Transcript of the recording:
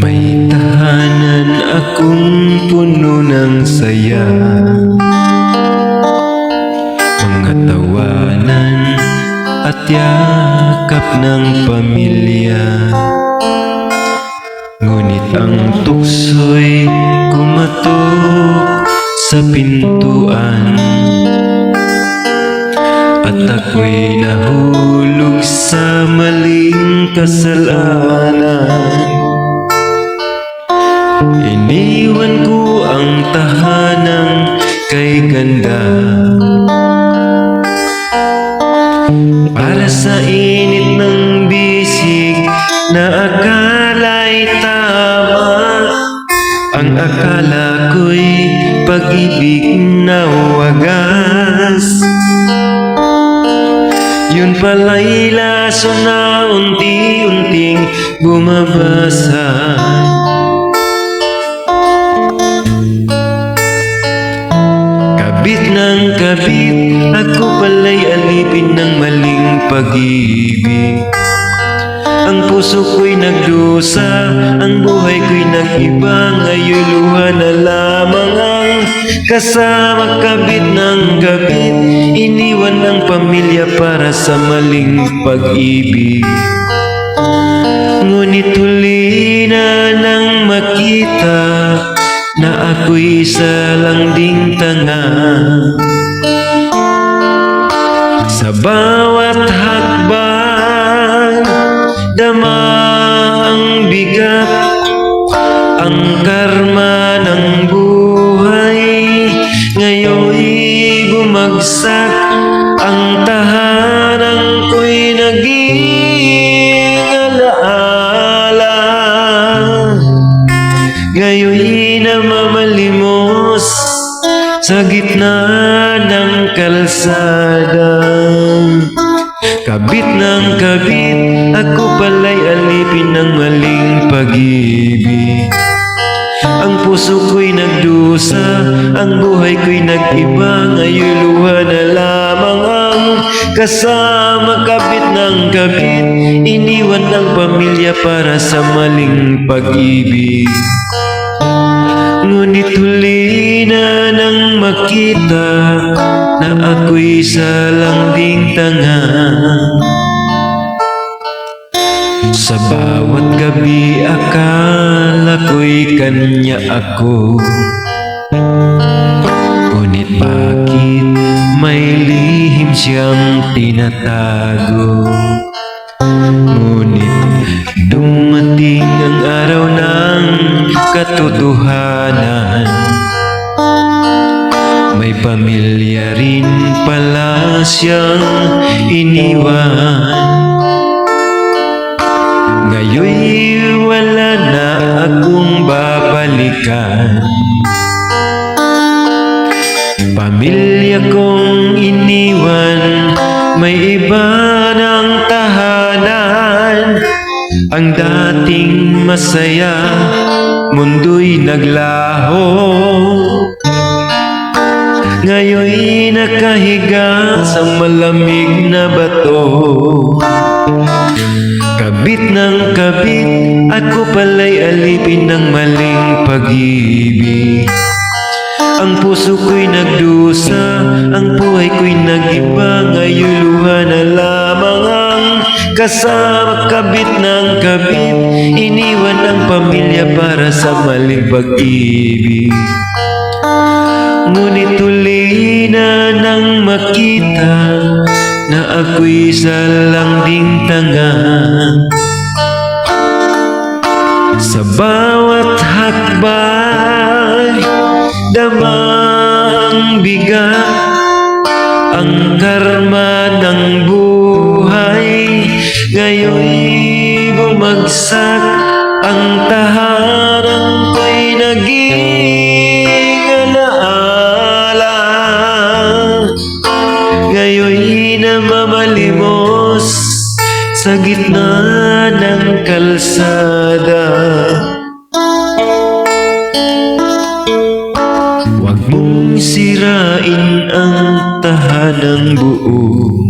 May tahanan akong puno ng saya, mga tawanan at yakap ng pamilya. Ngunit ang tukso'y kumatok sa pintuan, at ako'y nahulog sa maling kasalanan. Iniwan ko ang tahanang kay ganda para sa init ng bisig na akala'y tama. Ang akala ko'y pag-ibig na wagas, yun pala'y laso na unti-unting bumabasag. Kabit ng kabit, ako pala'y alipin ng maling pag-ibig. Ang puso ko'y nagdusa, ang buhay ko'y nag-iba. Ngayon luha na lamang ang kasama. Kabit ng kabit, iniwan ang pamilya para sa maling pag-ibig. Ngunit huli na nang makita na ako'y isa lang ding tanga. Sa bawat hakbang, dama ang bigat, ang karma ng buhay. Ngayon'y bumagsak, ang tahanan ko'y naging alaala. Ngayon'y namamalimos sa gitna ng kalsada. Kabit ng kabit, ako pala'y alipin ng maling pag-ibig. Ang puso ko'y nagdusa, ang buhay ko'y nag-iba. Ngayon luha na lamang ang kasama. Kabit ng kabit, iniwan ng pamilya para sa maling pag-ibig. Ngunit huli na nang makita na ako'y isa lang ding tanga. Sa bawat gabi akala ko'y kanya ako, ngunit bakit may lihim siyang tinatago? Ngunit dumating ang araw ng katotohanan, may pamilya rin pala siyang iniwan. Ngayon'y wala na akong babalikan. Pamilya kong iniwan, may iba ng tahanan. Ang dating masaya, mundo'y naglaho. Ngayon'y nakahiga sa malamig na bato. Kabit ng kabit, ako pala'y alipin ng maling pag-ibig. Ang puso ko'y nagdusa, ang buhay ko'y nag-iba. Ngayon luha na lamang ang kasama. Kabit ng kabit, iniwan ang pamilya para sa maling pag-ibig. Ngunit huli na nang makita na ako'y isa lang ding tanga. Sa bawat hakbang, dama ang bigat, ang karma ng buhay. bumagsak ang tahanan ko'y naging alaala. Ngayon'y namamalimos sa gitna ng kalsada. Huwag mong sirain ang tahanang buo.